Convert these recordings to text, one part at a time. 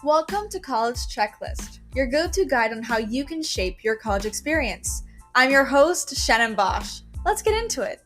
Welcome to College Checklist, your go-to guide on how you can shape your college experience. I'm your host, Shannon Boesch. Let's get into it.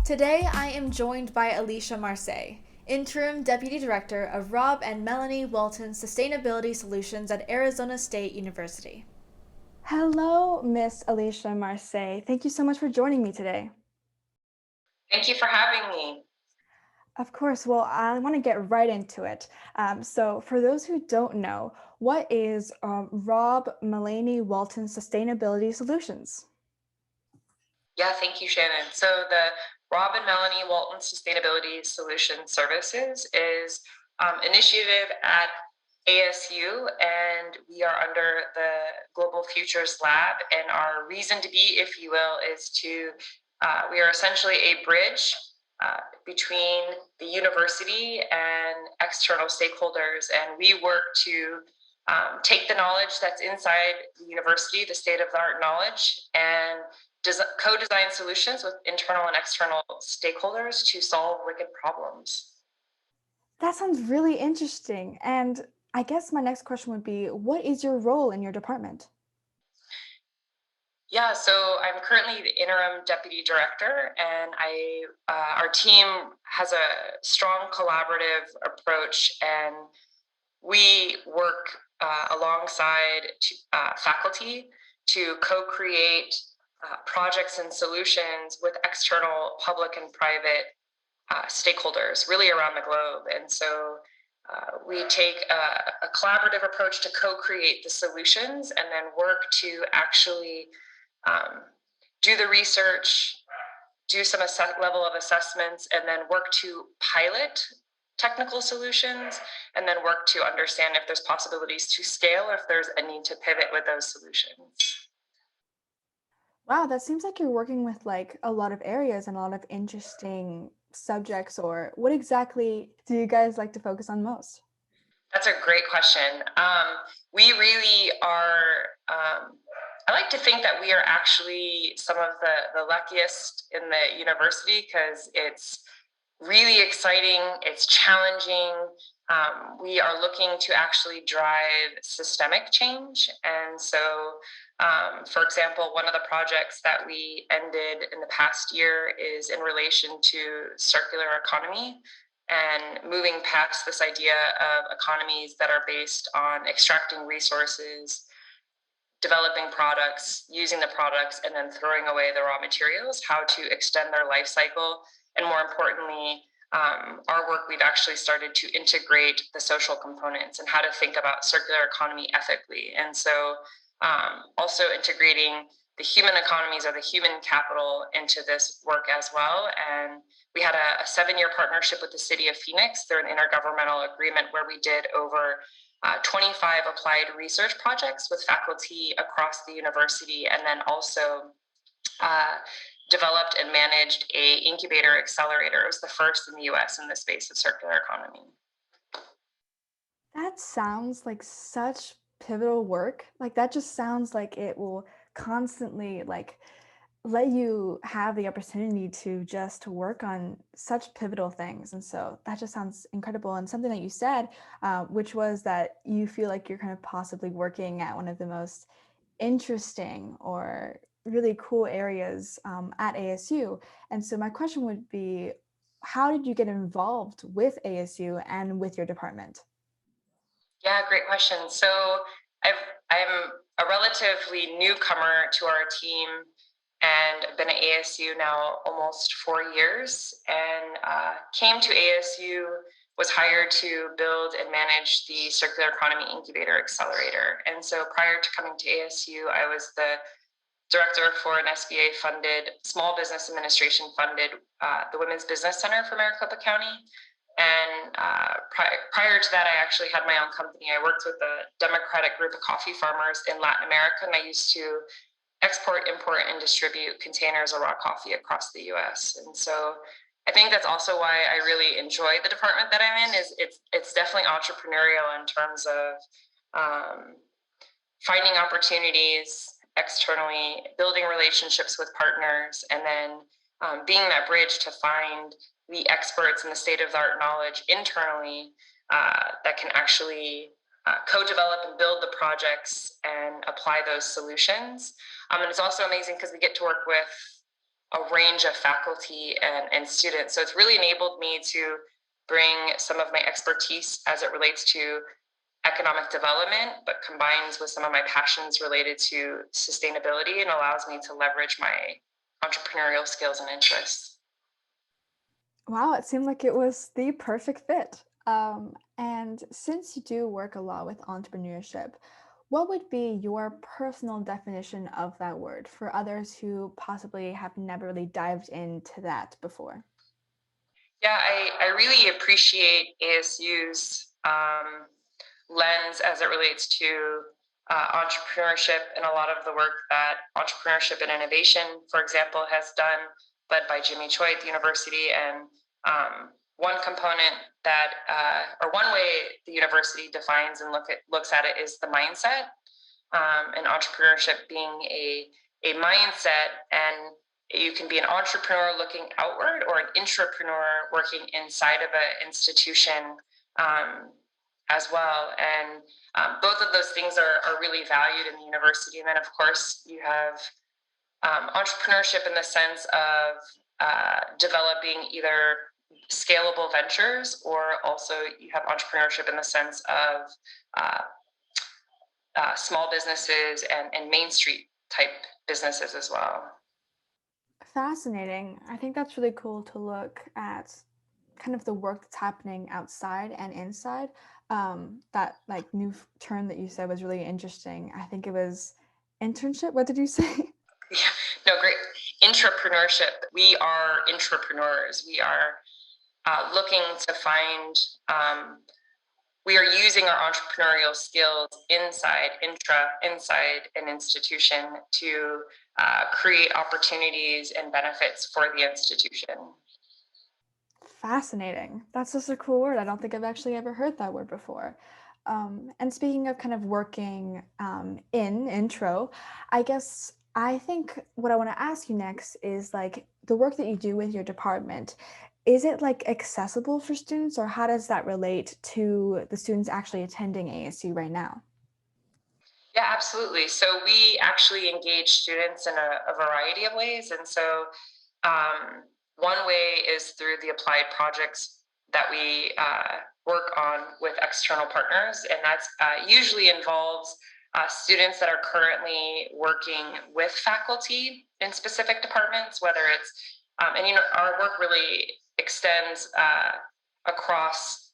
Today, I am joined by Alicia Marseille, Interim Deputy Director of Rob and Melani Walton Sustainability Solutions at Arizona State University. Hello, Miss Alicia Marseille. Thank you so much for joining me today. Thank you for having me. Of course. Well, I want to get right into it. So for those who don't know, what is Rob Melani Walton Sustainability Solutions? Yeah, thank you, Shannon. So the Rob and Melani Walton Sustainability Solutions Services is initiative at ASU, and we are under the Global Futures Lab. And our reason to be, if you will, is we are essentially a bridge between the university and external stakeholders, and we work to take the knowledge that's inside the university, the state-of-the-art knowledge, and co-design solutions with internal and external stakeholders to solve wicked problems. That sounds really interesting. And I guess my next question would be, what is your role in your department? Yeah, so I'm currently the interim deputy director, and our team has a strong collaborative approach, and we work alongside faculty to co-create projects and solutions with external public and private stakeholders really around the globe. And so we take a collaborative approach to co-create the solutions and then work to actually do the research, do some level of assessments, and then work to pilot technical solutions, and then work to understand if there's possibilities to scale or if there's a need to pivot with those solutions. Wow, that seems like you're working with like a lot of areas and a lot of interesting subjects. Or what exactly do you guys like to focus on most? That's a great question. We really are, I like to think that we are actually some of the luckiest in the university because it's really exciting, it's challenging. We are looking to actually drive systemic change. And so, for example, one of the projects that we ended in the past year is in relation to circular economy and moving past this idea of economies that are based on extracting resources, developing products, using the products, and then throwing away the raw materials, how to extend their life cycle. And more importantly, our work, we've actually started to integrate the social components and how to think about circular economy ethically. And so also integrating the human economies or the human capital into this work as well. And we had a 7-year partnership with the city of Phoenix. They're an intergovernmental agreement where we did over 25 applied research projects with faculty across the university, and then also developed and managed a incubator accelerator. It was the first in the US in the space of circular economy. That sounds like such pivotal work. Like that just sounds like it will constantly like let you have the opportunity to just work on such pivotal things. And so that just sounds incredible. And something that you said, which was that you feel like you're kind of possibly working at one of the most interesting or really cool areas at ASU. And so my question would be, how did you get involved with ASU and with your department? Yeah, great question. So I'm a relatively newcomer to our team, and I've been at ASU now almost 4 years, and came to ASU, was hired to build and manage the Circular Economy Incubator Accelerator. And so prior to coming to ASU, I was the director for an SBA-funded, Small Business Administration funded, the Women's Business Center for Maricopa County. And prior to that, I actually had my own company. I worked with a democratic group of coffee farmers in Latin America, and I used to export, import, and distribute containers of raw coffee across the US. And so I think that's also why I really enjoy the department that I'm in. Is it's definitely entrepreneurial in terms of finding opportunities externally, building relationships with partners, and then being that bridge to find the experts and the state-of-the-art knowledge internally that can actually co-develop and build the projects and apply those solutions. And it's also amazing because we get to work with a range of faculty and students. So it's really enabled me to bring some of my expertise as it relates to economic development, but combines with some of my passions related to sustainability and allows me to leverage my entrepreneurial skills and interests. Wow, it seemed like it was the perfect fit. And since you do work a lot with entrepreneurship, what would be your personal definition of that word for others who possibly have never really dived into that before? Yeah, I really appreciate ASU's lens as it relates to entrepreneurship and a lot of the work that entrepreneurship and innovation, for example, has done, led by Jimmy Choi at the university. And one component that, or one way the university defines and looks at it is the mindset, and entrepreneurship being a mindset. And you can be an entrepreneur looking outward or an intrapreneur working inside of an institution as well. And both of those things are really valued in the university. And then, of course, you have entrepreneurship in the sense of developing either scalable ventures, or also you have entrepreneurship in the sense of small businesses and Main Street type businesses as well. Fascinating. I think that's really cool to look at kind of the work that's happening outside and inside. That like new term that you said was really interesting. I think it was internship. What did you say? Yeah, no, great. Intrapreneurship. We are intrapreneurs. We are looking to find, we are using our entrepreneurial skills inside an institution to create opportunities and benefits for the institution. Fascinating. That's just a cool word. I don't think I've actually ever heard that word before. And speaking of kind of working in intro, I guess I think what I want to ask you next is like the work that you do with your department. Is it like accessible for students, or how does that relate to the students actually attending ASU right now? Yeah, absolutely. So we actually engage students in a variety of ways. And so one way is through the applied projects that we work on with external partners. And that's usually involves students that are currently working with faculty in specific departments, whether it's, and our work really extends across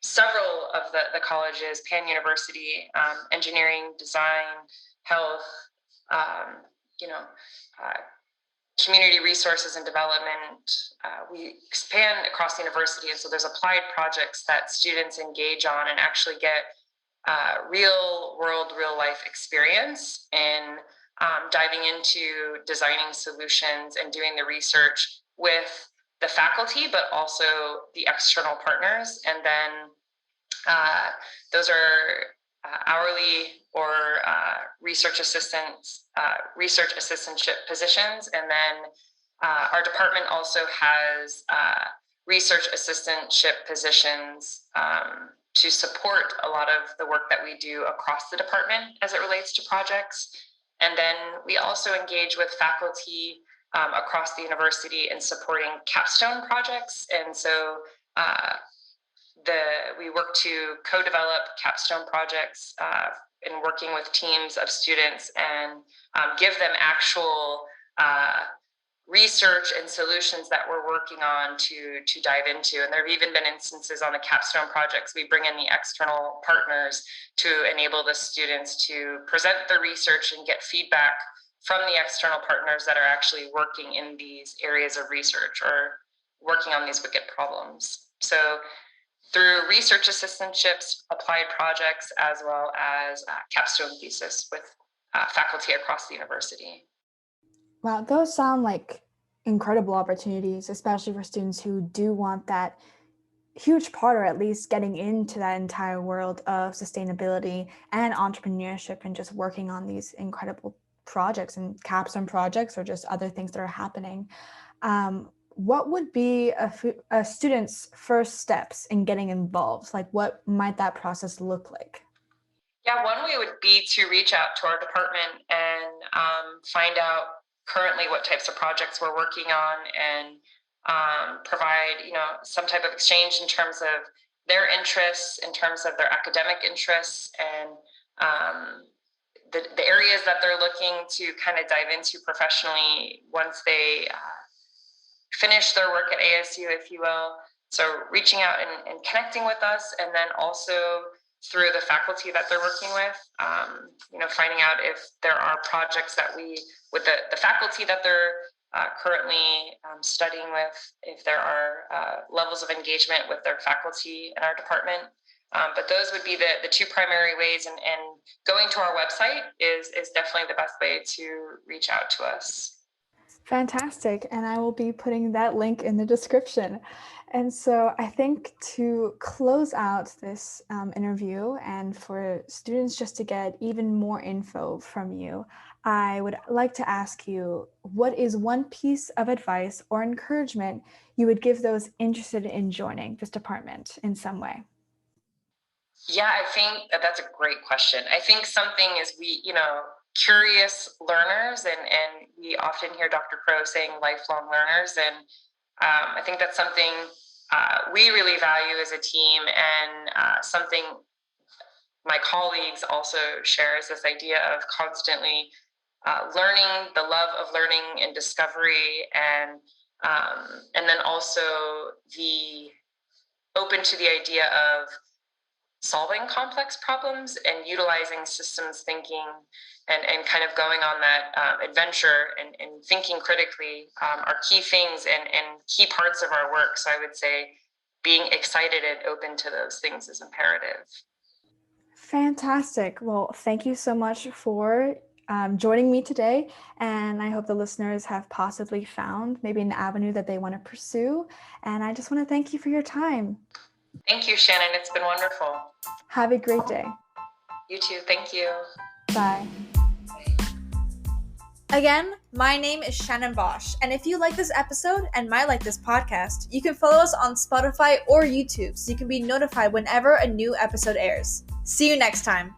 several of the colleges, Penn University, engineering, design, health, um, you know, uh, community resources and development. We expand across the university, and so there's applied projects that students engage on and actually get real world, real life experience in diving into designing solutions and doing the research with the faculty, but also the external partners. And then those are hourly or research assistantship positions. And then our department also has research assistantship positions to support a lot of the work that we do across the department as it relates to projects. And then we also engage with faculty across the university in supporting capstone projects. And so we work to co-develop capstone projects in working with teams of students and give them actual research and solutions that we're working on to dive into. And there have even been instances on the capstone projects, we bring in the external partners to enable the students to present the research and get feedback from the external partners that are actually working in these areas of research or working on these wicked problems. So through research assistantships, applied projects, as well as capstone thesis with faculty across the university. Wow, those sound like incredible opportunities, especially for students who do want that huge part, or at least getting into that entire world of sustainability and entrepreneurship and just working on these incredible projects and capstone projects or just other things that are happening. what would be a student's first steps in getting involved? Like, what might that process look like? Yeah, one way would be to reach out to our department and find out currently what types of projects we're working on, and provide, some type of exchange in terms of their interests, in terms of their academic interests, and the areas that they're looking to kind of dive into professionally once they finish their work at ASU, if you will. So reaching out and connecting with us, and then also through the faculty that they're working with, finding out if there are projects that with the faculty that they're currently studying with, if there are levels of engagement with their faculty in our department. But those would be the two primary ways, and going to our website is definitely the best way to reach out to us. Fantastic. And I will be putting that link in the description. And so I think to close out this interview, and for students just to get even more info from you, I would like to ask you, what is one piece of advice or encouragement you would give those interested in joining this department in some way? Yeah, I think that's a great question. I think something is curious learners, and we often hear Dr. Crow saying lifelong learners, and I think that's something we really value as a team, and something my colleagues also share is this idea of constantly learning, the love of learning and discovery, and then also the open to the idea of solving complex problems and utilizing systems thinking, and kind of going on that adventure and thinking critically are key things and key parts of our work. So I would say being excited and open to those things is imperative. Fantastic. Well, thank you so much for joining me today. And I hope the listeners have possibly found maybe an avenue that they want to pursue. And I just want to thank you for your time. Thank you, Shannon. It's been wonderful. Have a great day. You too. Thank you. Bye. Again, my name is Shannon Boesch, and if you like this episode and might like this podcast, you can follow us on Spotify or YouTube so you can be notified whenever a new episode airs. See you next time.